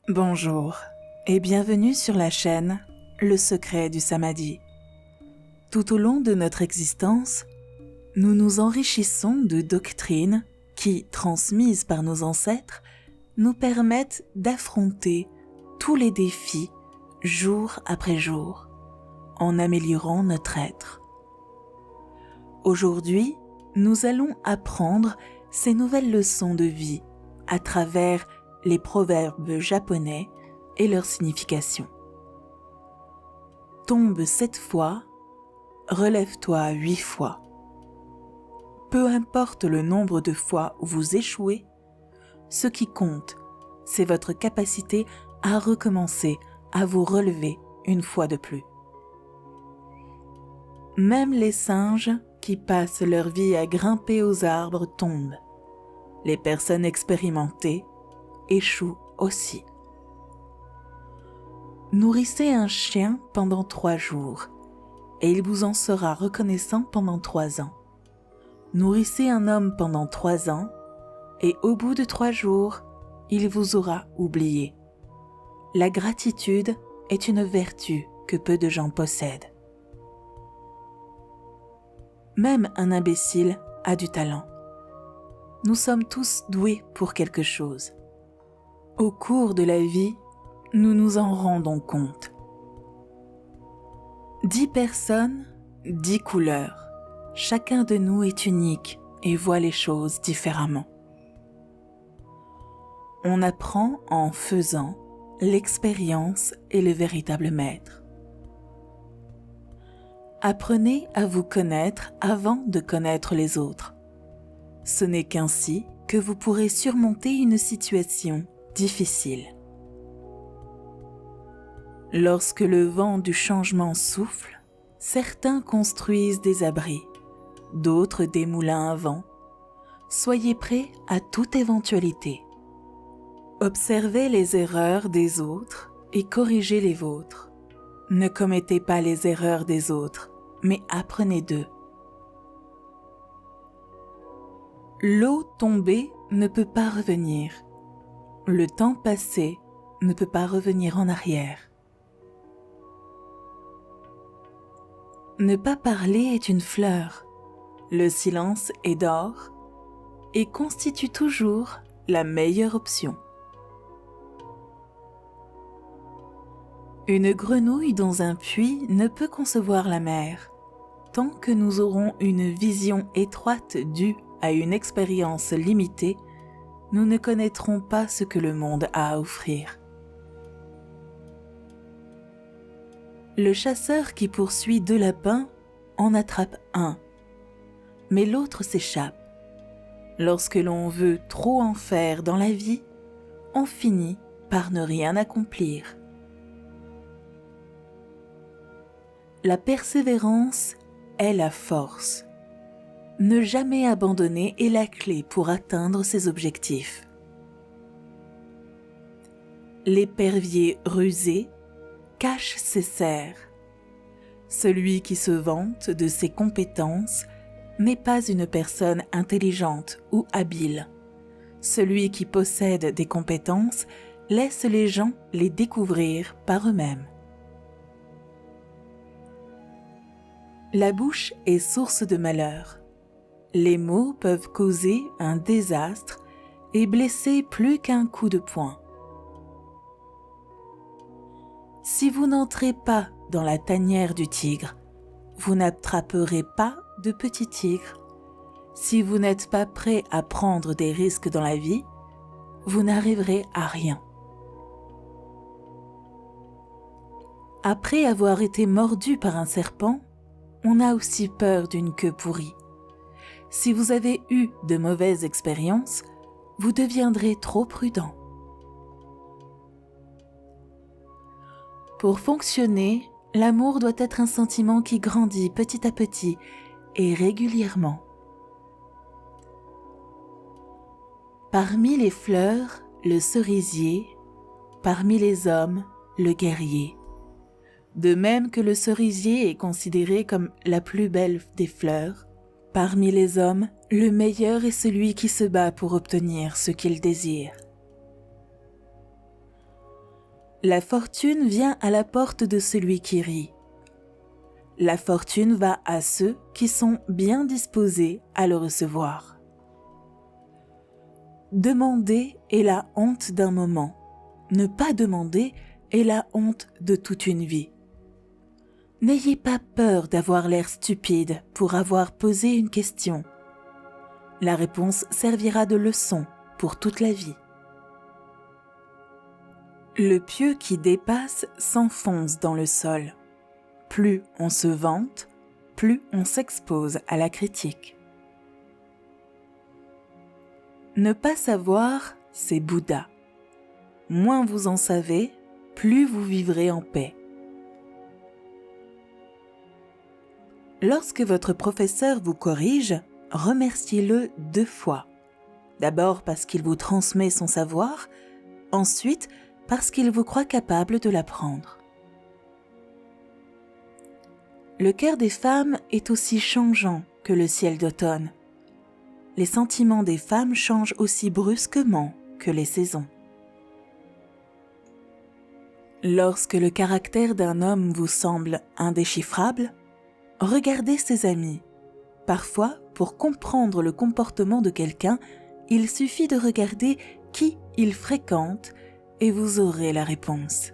Bonjour et bienvenue sur la chaîne Le secret du Samadhi. Tout au long de notre existence, nous nous enrichissons de doctrines qui, transmises par nos ancêtres, nous permettent d'affronter tous les défis jour après jour, en améliorant notre être. Aujourd'hui, nous allons apprendre ces nouvelles leçons de vie à travers les proverbes japonais et leur signification. Tombe 7 fois, relève-toi 8 fois. Peu importe le nombre de fois où vous échouez, ce qui compte, c'est votre capacité à recommencer, à vous relever une fois de plus. Même les singes qui passent leur vie à grimper aux arbres tombent. Les personnes expérimentées échouent aussi. Nourrissez un chien pendant 3 jours et il vous en sera reconnaissant pendant 3 ans. Nourrissez un homme pendant 3 ans et au bout de 3 jours, il vous aura oublié. La gratitude est une vertu que peu de gens possèdent. Même un imbécile a du talent. Nous sommes tous doués pour quelque chose. Au cours de la vie, nous nous en rendons compte. 10 personnes, 10 couleurs. Chacun de nous est unique et voit les choses différemment. On apprend en faisant. L'expérience est le véritable maître. Apprenez à vous connaître avant de connaître les autres. Ce n'est qu'ainsi que vous pourrez surmonter une situation difficile. Lorsque le vent du changement souffle, certains construisent des abris, d'autres des moulins à vent. Soyez prêts à toute éventualité. Observez les erreurs des autres et corrigez les vôtres. Ne commettez pas les erreurs des autres, mais apprenez d'eux. L'eau tombée ne peut pas revenir. Le temps passé ne peut pas revenir en arrière. Ne pas parler est une fleur. Le silence est d'or et constitue toujours la meilleure option. Une grenouille dans un puits ne peut concevoir la mer. Tant que nous aurons une vision étroite due à une expérience limitée, nous ne connaîtrons pas ce que le monde a à offrir. Le chasseur qui poursuit 2 lapins en attrape un, mais l'autre s'échappe. Lorsque l'on veut trop en faire dans la vie, on finit par ne rien accomplir. La persévérance est la force. Ne jamais abandonner est la clé pour atteindre ses objectifs. L'épervier rusé cache ses serres. Celui qui se vante de ses compétences n'est pas une personne intelligente ou habile. Celui qui possède des compétences laisse les gens les découvrir par eux-mêmes. La bouche est source de malheur. Les mots peuvent causer un désastre et blesser plus qu'un coup de poing. Si vous n'entrez pas dans la tanière du tigre, vous n'attraperez pas de petits tigres. Si vous n'êtes pas prêt à prendre des risques dans la vie, vous n'arriverez à rien. Après avoir été mordu par un serpent, on a aussi peur d'une queue pourrie. Si vous avez eu de mauvaises expériences, vous deviendrez trop prudent. Pour fonctionner, l'amour doit être un sentiment qui grandit petit à petit et régulièrement. Parmi les fleurs, le cerisier, parmi les hommes, le guerrier. De même que le cerisier est considéré comme la plus belle des fleurs, Parmi les hommes, le meilleur est celui qui se bat pour obtenir ce qu'il désire. La fortune vient à la porte de celui qui rit. La fortune va à ceux qui sont bien disposés à le recevoir. Demander est la honte d'un moment. Ne pas demander est la honte de toute une vie. N'ayez pas peur d'avoir l'air stupide pour avoir posé une question. La réponse servira de leçon pour toute la vie. Le pieu qui dépasse s'enfonce dans le sol. Plus on se vante, plus on s'expose à la critique. Ne pas savoir, c'est Bouddha. Moins vous en savez, plus vous vivrez en paix. Lorsque votre professeur vous corrige, remerciez-le 2 fois. D'abord parce qu'il vous transmet son savoir, ensuite parce qu'il vous croit capable de l'apprendre. Le cœur des femmes est aussi changeant que le ciel d'automne. Les sentiments des femmes changent aussi brusquement que les saisons. Lorsque le caractère d'un homme vous semble indéchiffrable, regardez ses amis. Parfois, pour comprendre le comportement de quelqu'un, il suffit de regarder qui il fréquente et vous aurez la réponse.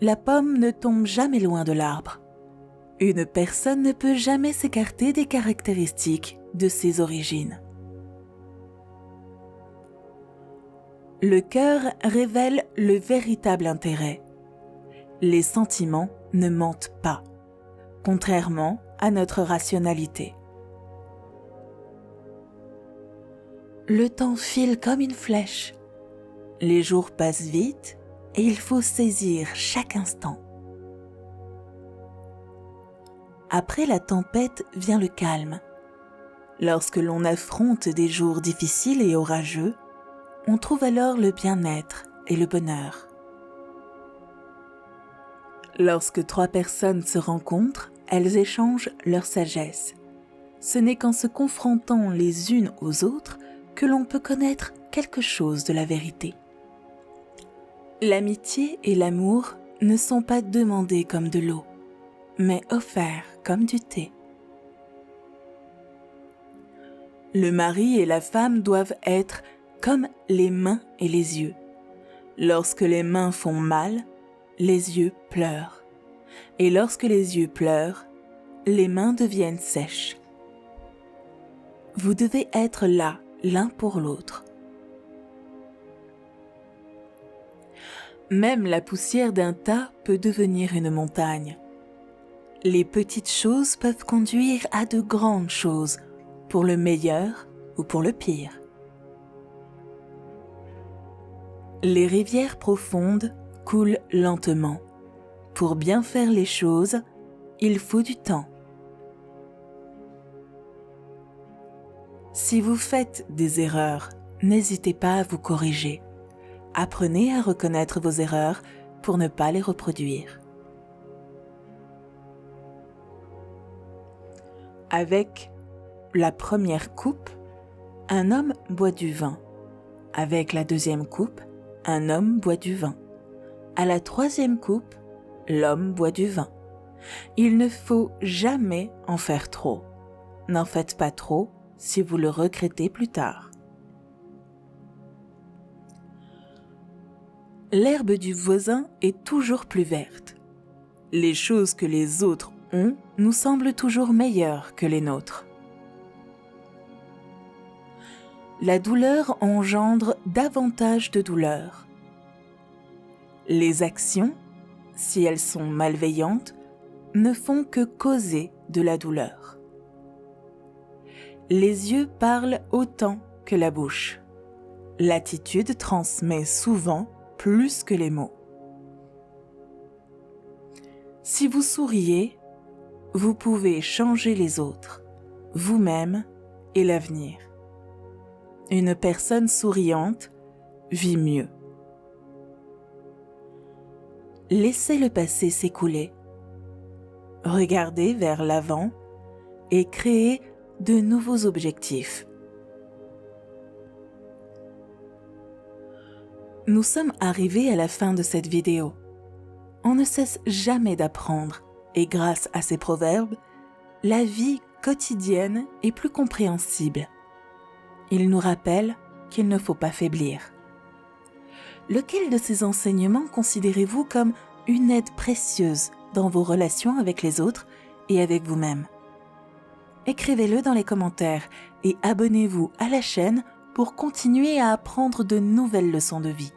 La pomme ne tombe jamais loin de l'arbre. Une personne ne peut jamais s'écarter des caractéristiques de ses origines. Le cœur révèle le véritable intérêt. Les sentiments ne mentent pas, contrairement à notre rationalité. Le temps file comme une flèche. Les jours passent vite et il faut saisir chaque instant. Après la tempête vient le calme. Lorsque l'on affronte des jours difficiles et orageux, on trouve alors le bien-être et le bonheur. Lorsque 3 personnes se rencontrent, elles échangent leur sagesse. Ce n'est qu'en se confrontant les unes aux autres que l'on peut connaître quelque chose de la vérité. L'amitié et l'amour ne sont pas demandés comme de l'eau, mais offerts comme du thé. Le mari et la femme doivent être comme les mains et les yeux. Lorsque les mains font mal, les yeux pleurent. Et lorsque les yeux pleurent, les mains deviennent sèches. Vous devez être là, l'un pour l'autre. Même la poussière d'un tas peut devenir une montagne. Les petites choses peuvent conduire à de grandes choses, pour le meilleur ou pour le pire. Les rivières profondes coulent lentement. Pour bien faire les choses, il faut du temps. Si vous faites des erreurs, n'hésitez pas à vous corriger. Apprenez à reconnaître vos erreurs pour ne pas les reproduire. Avec la première coupe, un homme boit du vin. Avec la deuxième coupe, un homme boit du vin. À la troisième coupe, l'homme boit du vin. Il ne faut jamais en faire trop. N'en faites pas trop si vous le regrettez plus tard. L'herbe du voisin est toujours plus verte. Les choses que les autres ont nous semblent toujours meilleures que les nôtres. La douleur engendre davantage de douleur. Les actions, si elles sont malveillantes, ne font que causer de la douleur. Les yeux parlent autant que la bouche. L'attitude transmet souvent plus que les mots. Si vous souriez, vous pouvez changer les autres, vous-même et l'avenir. Une personne souriante vit mieux. Laissez le passé s'écouler. regardez vers l'avant et créez de nouveaux objectifs. Nous sommes arrivés à la fin de cette vidéo. On ne cesse jamais d'apprendre et grâce à ces proverbes, la vie quotidienne est plus compréhensible. Ils nous rappellent qu'il ne faut pas faiblir. Lequel de ces enseignements considérez-vous comme une aide précieuse dans vos relations avec les autres et avec vous-même? Écrivez-le dans les commentaires et abonnez-vous à la chaîne pour continuer à apprendre de nouvelles leçons de vie.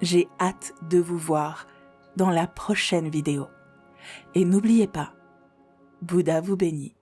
J'ai hâte de vous voir dans la prochaine vidéo. Et n'oubliez pas, Bouddha vous bénit.